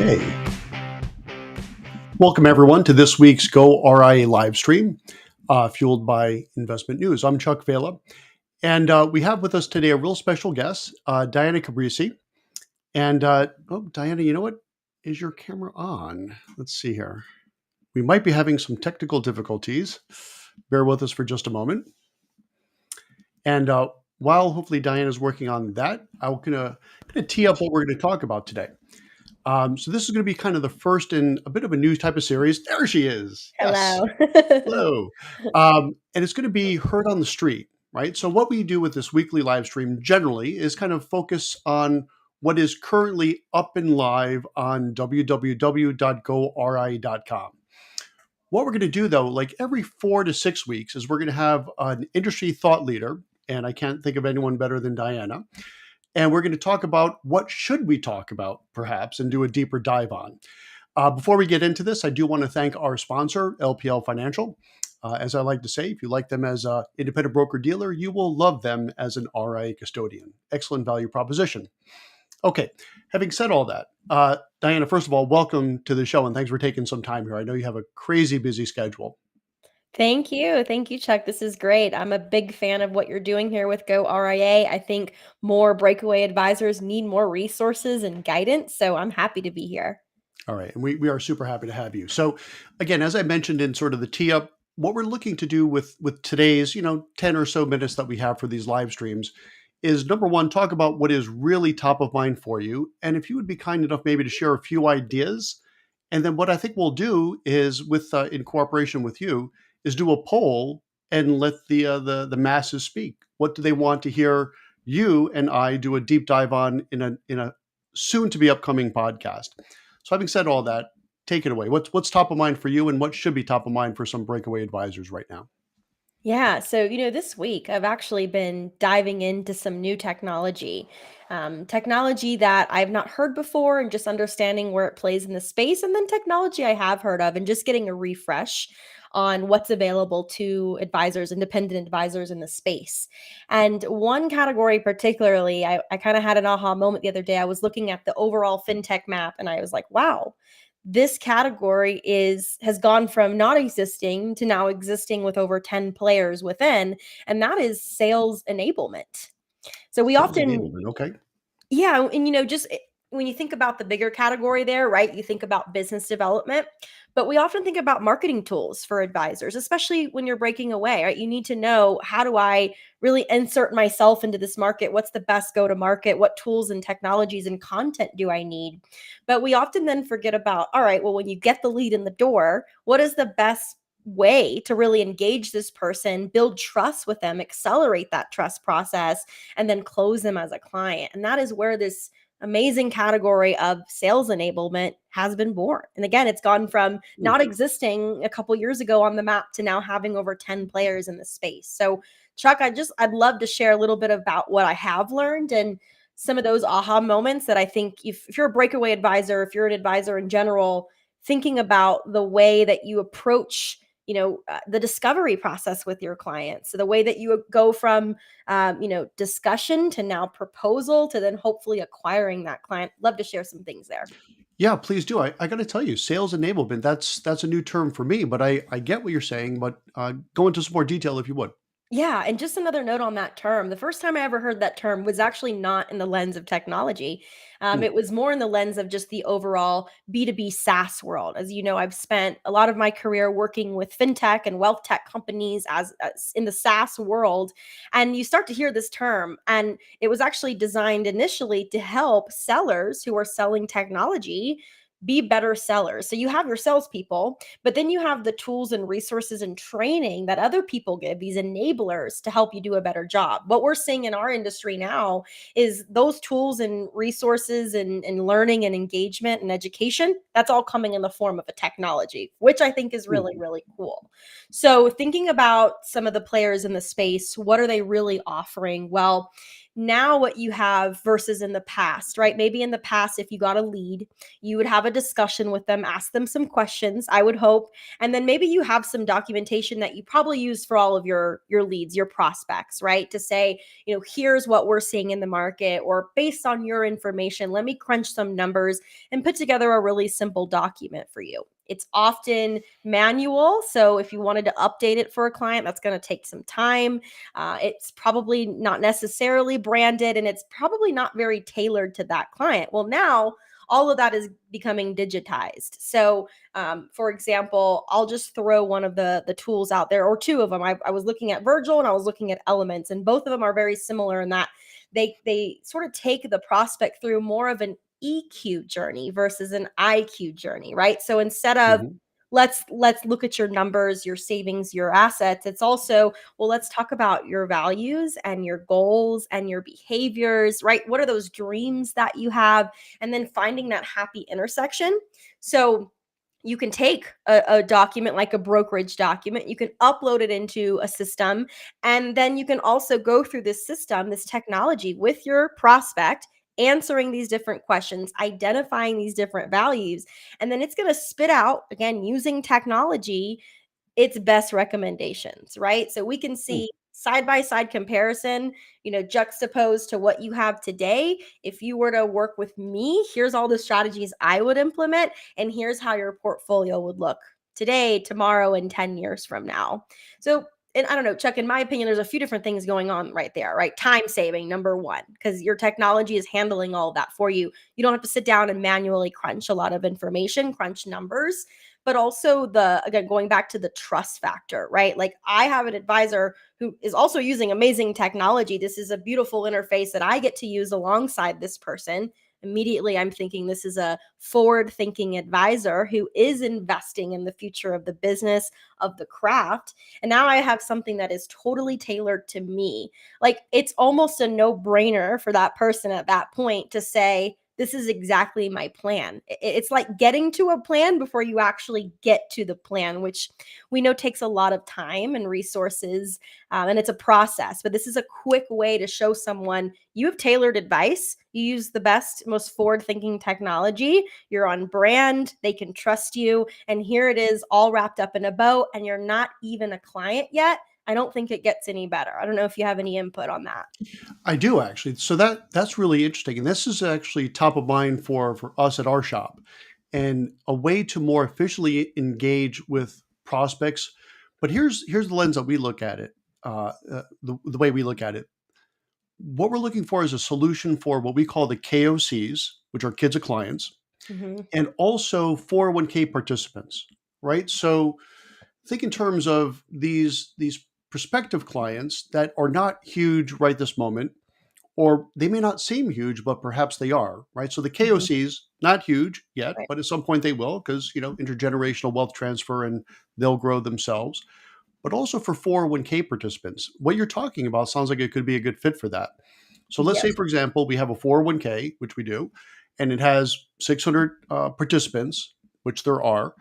Okay. Welcome, everyone, to this week's goRIA Livestream, fueled by investment news. I'm Chuck Vela, and we have with us today a real special guest, Diana Cabrices. And, Diana, you know what? Is your camera on? Let's see here. We might be having some technical difficulties. Bear with us for just a moment. And while hopefully Diana's working on that, I'm going to tee up what we're going to talk about today. So this is going to be kind of the first in a bit of a new type of series. There she is. Yes. Hello. Hello. And it's going to be heard on the street, right? So what we do with this weekly live stream generally is kind of focus on what is currently up and live on www.goRIA.com. What we're going to do, though, like every 4 to 6 weeks, is we're going to have an industry thought leader, and I can't think of anyone better than Diana. And we're going to talk about what should we talk about, perhaps, and do a deeper dive on. Before we get into this, I do want to thank our sponsor, LPL Financial. As I like to say, if you like them as an independent broker-dealer, you will love them as an RIA custodian. Excellent value proposition. Okay, having said all that, Diana, first of all, welcome to the show, and thanks for taking some time here. I know you have a crazy busy schedule. Thank you. Thank you, Chuck. This is great. I'm a big fan of what you're doing here with goRIA. I think more breakaway advisors need more resources and guidance, so I'm happy to be here. All right, and we are super happy to have you. So again, as I mentioned in sort of the tee up, what we're looking to do with today's, 10 or so minutes that we have for these live streams is, number one, talk about what is really top of mind for you. And if you would be kind enough maybe to share a few ideas. And then what I think we'll do is, with in cooperation with you, is do a poll and let the masses speak. What do they want to hear you and I do a deep dive on in a soon to be upcoming podcast? So having said all that, take it away. What's top of mind for you, and what should be top of mind for some breakaway advisors right now? Yeah, so this week I've actually been diving into some new technology, technology that I've not heard before, and just understanding where it plays in the space, and then technology I have heard of, and just getting a refresh on what's available to advisors, independent advisors in the space. And one category particularly, I kind of had an aha moment the other day. I was looking at the overall fintech map, and I was like, wow, this category has gone from not existing to now existing with over 10 players within, and that is sales enablement. So we Sales often, enablement, okay. yeah, and when you think about the bigger category there, right? You think about business development, but we often think about marketing tools for advisors, especially when you're breaking away, right? You need to know, how do I really insert myself into this market? What's the best go to market? What tools and technologies and content do I need? But we often then forget about, all right, well, when you get the lead in the door, what is the best way to really engage this person, build trust with them, accelerate that trust process, and then close them as a client? And that is where this amazing category of sales enablement has been born. And again, it's gone from not existing a couple years ago on the map to now having over 10 players in the space. So Chuck, I'd love to share a little bit about what I have learned and some of those aha moments that I think, if you're a breakaway advisor, if you're an advisor in general, thinking about the way that you approach the discovery process with your clients. So the way that you go from, discussion to now proposal to then hopefully acquiring that client. Love to share some things there. Yeah, please do. I got to tell you, sales enablement, that's a new term for me, but I get what you're saying, but go into some more detail if you would. Yeah, and just another note on that term. The first time I ever heard that term was actually not in the lens of technology. Hmm. It was more in the lens of just the overall B2B SaaS world. As you know, I've spent a lot of my career working with fintech and wealth tech companies as in the SaaS world. And you start to hear this term, and it was actually designed initially to help sellers who are selling technology be better sellers. So you have your salespeople, but then you have the tools and resources and training that other people give, these enablers to help you do a better job. What we're seeing in our industry now is those tools and resources and learning and engagement and education, that's all coming in the form of a technology, which I think is really, really cool. So thinking about some of the players in the space, what are they really offering? Well, Now what you have versus in the past, right? Maybe in the past, if you got a lead, you would have a discussion with them, ask them some questions, I would hope, and then maybe you have some documentation that you probably use for all of your leads, your prospects, right? To say, here's what we're seeing in the market, or based on your information, let me crunch some numbers and put together a really simple document for you. It's often manual. So if you wanted to update it for a client, that's going to take some time. It's probably not necessarily branded, and it's probably not very tailored to that client. Well, now all of that is becoming digitized. So, for example, I'll just throw one of the tools out there, or two of them. I was looking at Virgil and I was looking at Elements, and both of them are very similar in that they sort of take the prospect through more of an EQ journey versus an IQ journey, right? So instead of Mhm. let's look at your numbers, your savings, your assets, it's also, well, let's talk about your values and your goals and your behaviors, right? What are those dreams that you have? And then finding that happy intersection. So you can take a document like a brokerage document, you can upload it into a system, and then you can also go through this system, this technology with your prospect, answering these different questions, identifying these different values, and then it's going to spit out, again, using technology, its best recommendations, right? So we can Hmm. see side by side comparison, juxtaposed to what you have today. If you were to work with me, here's all the strategies I would implement, and here's how your portfolio would look today, tomorrow, and 10 years from now. So, and I don't know, Chuck, in my opinion, there's a few different things going on right there, right? Time saving, number one, because your technology is handling all of that for you. You don't have to sit down and manually crunch a lot of information, crunch numbers, but also again, going back to the trust factor, right? Like, I have an advisor who is also using amazing technology. This is a beautiful interface that I get to use alongside this person. Immediately, I'm thinking this is a forward thinking advisor who is investing in the future of the business, of the craft. And now I have something that is totally tailored to me. Like, it's almost a no brainer for that person at that point to say, this is exactly my plan. It's like getting to a plan before you actually get to the plan, which we know takes a lot of time and resources, and it's a process. But this is a quick way to show someone you have tailored advice. You use the best, most forward thinking technology. You're on brand. They can trust you. And here it is, all wrapped up in a bow, and you're not even a client yet. I don't think it gets any better. I don't know if you have any input on that. I do actually. So that's really interesting, and this is actually top of mind for us at our shop, and a way to more efficiently engage with prospects. But here's the lens that we look at it. The way we look at it. What we're looking for is a solution for what we call the KOCs, which are kids of clients, Mm-hmm. and also 401k participants, right? So think in terms of these prospective clients that are not huge right this moment, or they may not seem huge, but perhaps they are, right? So the Mm-hmm. KOCs, not huge yet, Right. but at some point they will, because intergenerational wealth transfer, and they'll grow themselves. But also for 401k participants, what you're talking about sounds like it could be a good fit for that. So let's say, Yes. for example, we have a 401k, which we do, and it has 600 participants, which there are,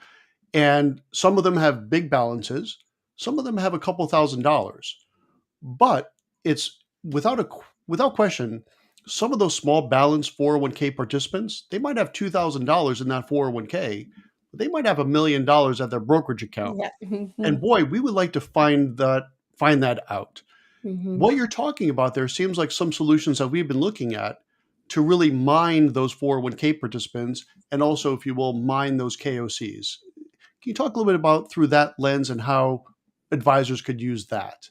and some of them have big balances, some of them have a couple $1,000s, but it's without question, some of those small balance 401k participants, they might have $2,000 in that 401k, but they might have $1 million at their brokerage account. Yeah. Mm-hmm. And boy, we would like to find that out. Mm-hmm. What you're talking about there seems like some solutions that we've been looking at to really mine those 401k participants, and also, if you will, mine those KOCs. Can you talk a little bit about through that lens and how advisors could use that?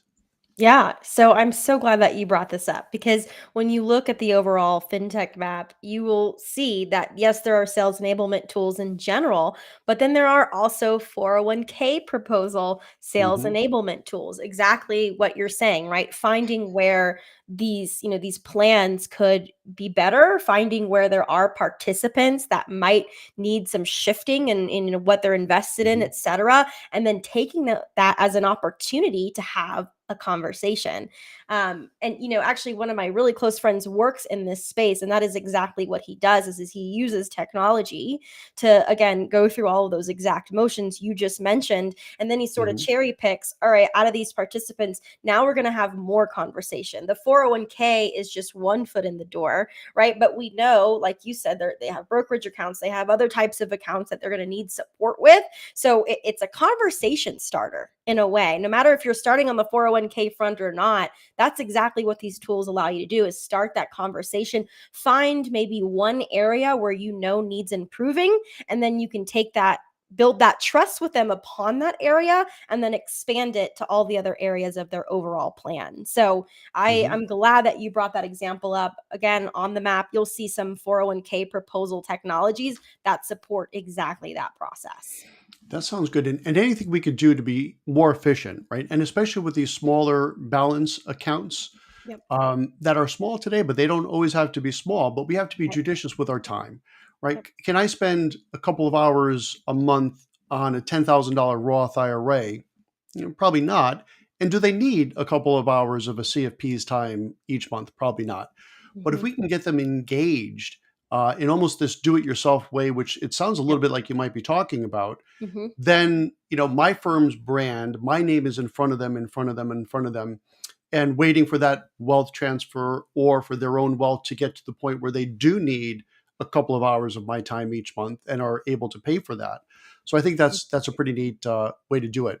Yeah. So I'm so glad that you brought this up, because when you look at the overall fintech map, you will see that, yes, there are sales enablement tools in general, but then there are also 401k proposal sales Hmm. enablement tools. Exactly what you're saying, right? Finding where these plans could be better, finding where there are participants that might need some shifting in what they're invested in, Hmm. et cetera, and then taking that as an opportunity to have a conversation. And actually, one of my really close friends works in this space, and that is exactly what he does. Is he uses technology to, again, go through all of those exact motions you just mentioned, and then he sort of Mhm. cherry picks. All right, out of these participants, now we're going to have more conversation. The 401k is just one foot in the door, right? But we know, like you said, they have brokerage accounts, they have other types of accounts that they're going to need support with. So it's a conversation starter in a way. No matter if you're starting on the 401k front or not, that's exactly what these tools allow you to do, is start that conversation, find maybe one area where needs improving, and then you can take that, build that trust with them upon that area, and then expand it to all the other areas of their overall plan. So Mhm. I'm glad that you brought that example up. Again, on the map, you'll see some 401k proposal technologies that support exactly that process. That sounds good. And anything we could do to be more efficient, right? And especially with these smaller balance accounts Yep. that are small today, but they don't always have to be small, but we have to be Yep. judicious with our time, right? Yep. Can I spend a couple of hours a month on a $10,000 Roth IRA? Probably not. And do they need a couple of hours of a CFP's time each month? Probably not. But if Mhm. we can get them engaged in almost this do-it-yourself way, which it sounds a Yep. little bit like you might be talking about, Mhm. then my firm's brand, my name is in front of them, in front of them, in front of them, and waiting for that wealth transfer or for their own wealth to get to the point where they do need a couple of hours of my time each month and are able to pay for that. So I think that's a pretty neat way to do it.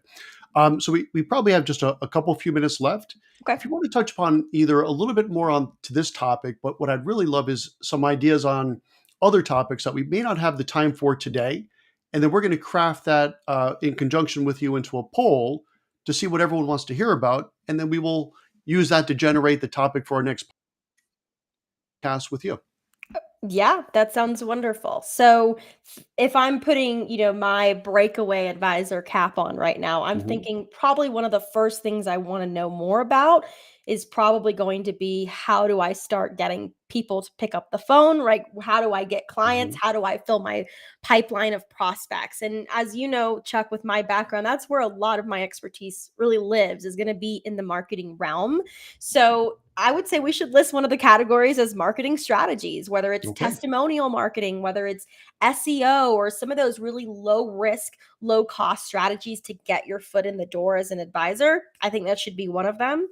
So we probably have just a couple few minutes left. Okay. If you want to touch upon either a little bit more on to this topic, but what I'd really love is some ideas on other topics that we may not have the time for today, and then we're going to craft that in conjunction with you into a poll to see what everyone wants to hear about, and then we will use that to generate the topic for our next podcast with you. Yeah, that sounds wonderful. So if I'm putting, my breakaway advisor cap on right now, I'm Mhm. thinking probably one of the first things I want to know more about is probably going to be, how do I start getting people to pick up the phone, right? How do I get clients? Mhm. How do I fill my pipeline of prospects? And as you know, Chuck, with my background, that's where a lot of my expertise really lives, is going to be in the marketing realm. So I would say we should list one of the categories as marketing strategies, whether it's Okay. testimonial marketing, whether it's SEO, or some of those really low risk, low cost strategies to get your foot in the door as an advisor. I think that should be one of them.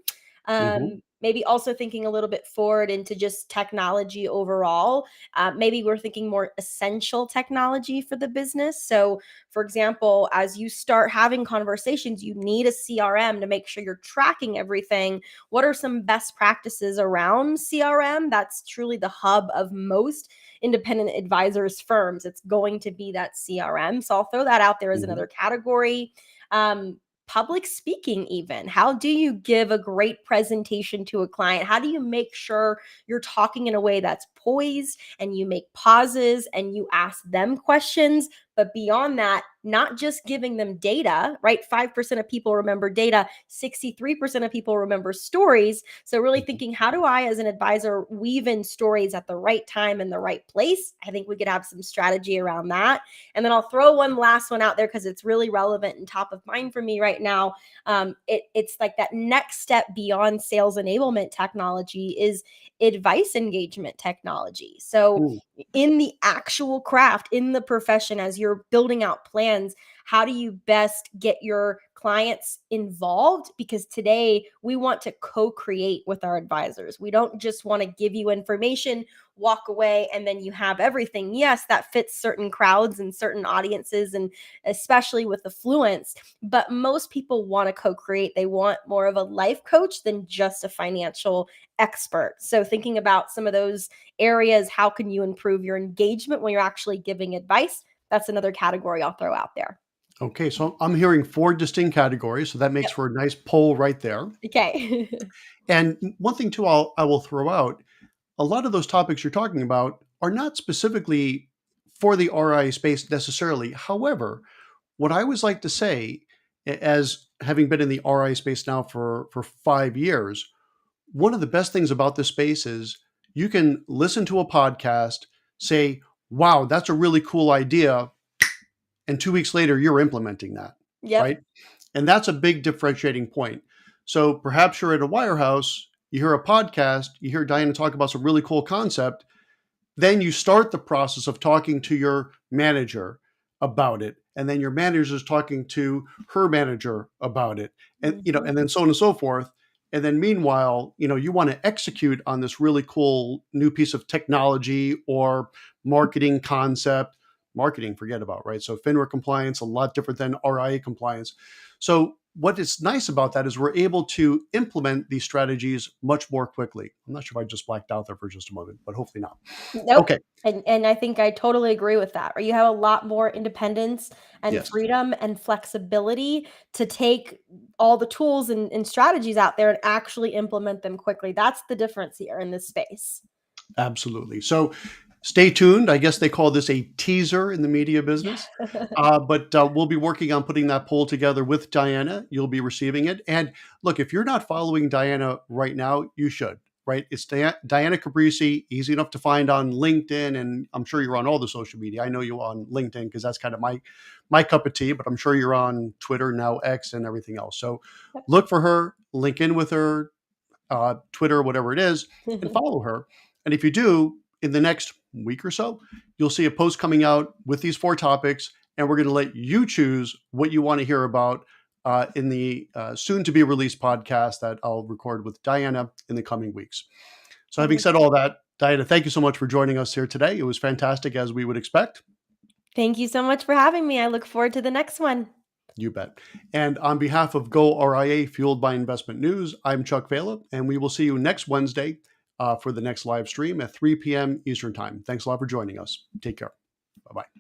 Mhm. Maybe also thinking a little bit forward into just technology overall. Maybe we're thinking more essential technology for the business. So, for example, as you start having conversations, you need a CRM to make sure you're tracking everything. What are some best practices around CRM? That's truly the hub of most independent advisors firms. It's going to be that CRM. So I'll throw that out there as Mhm. another category. Public speaking, even. How do you give a great presentation to a client? How do you make sure you're talking in a way that's poised, and you make pauses and you ask them questions? But beyond that, not just giving them data, right? 5% of people remember data, 63% of people remember stories. So, really Mhm. thinking, how do I, as an advisor, weave in stories at the right time and the right place? I think we could have some strategy around that. And then I'll throw one last one out there because it's really relevant and top of mind for me right now. It's like that next step beyond sales enablement technology is advice engagement technology. So, Mm. in the actual craft, in the profession, as you're building out plans, how do you best get your clients involved? Because today we want to co-create with our advisors. We don't just want to give you information, walk away, and then you have everything. Yes, that fits certain crowds and certain audiences, and especially with affluence, but most people want to co-create. They want more of a life coach than just a financial expert. So thinking about some of those areas, how can you improve your engagement when you're actually giving advice? That's another category I'll throw out there. Okay, so I'm hearing four distinct categories, so that makes Yep. for a nice poll right there. Okay. And one thing too, I will throw out, a lot of those topics you're talking about are not specifically for the RI space necessarily. However, what I always like to say, as having been in the RI space now for 5 years, one of the best things about this space is you can listen to a podcast, say, "Wow, that's a really cool idea," and 2 weeks later you're implementing that, Yep. right? And that's a big differentiating point. So perhaps you're at a wirehouse, you hear a podcast, you hear Diana talk about some really cool concept, then you start the process of talking to your manager about it, and then your manager is talking to her manager about it, and Mhm. and then so on and so forth. And then meanwhile, you want to execute on this really cool new piece of technology or marketing concept. Marketing, forget about, right? So FINRA compliance, a lot different than RIA compliance. So what is nice about that is we're able to implement these strategies much more quickly. I'm not sure if I just blacked out there for just a moment, but hopefully not. Nope. Okay. And I think I totally agree with that, where you have a lot more independence and Yes, freedom and flexibility to take all the tools and strategies out there and actually implement them quickly. That's the difference here in this space. absolutely. So stay tuned. I guess they call this a teaser in the media Yeah. business. But we'll be working on putting that poll together with Diana. You'll be receiving it. And look, if you're not following Diana right now, you should, right? It's Diana Cabrices, easy enough to find on LinkedIn. And I'm sure you're on all the social media. I know you're on LinkedIn because that's kind of my cup of tea, but I'm sure you're on Twitter, now X, and everything else. So look for her, link in with her, Twitter, whatever it is, and follow her. And if you do, in the next week or so, you'll see a post coming out with these 4 topics, and we're going to let you choose what you want to hear about in the soon to be released podcast that I'll record with Diana in the coming weeks. So, having said all that, Diana, thank you so much for joining us here today. It was fantastic, as we would expect. Thank you so much for having me. I look forward to the next one. You bet. And on behalf of goRIA, Fueled by Investment News, I'm Chuck Vela, and we will see you next Wednesday for the next live stream at 3 p.m. Eastern Time. Thanks a lot for joining us. Take care. Bye bye.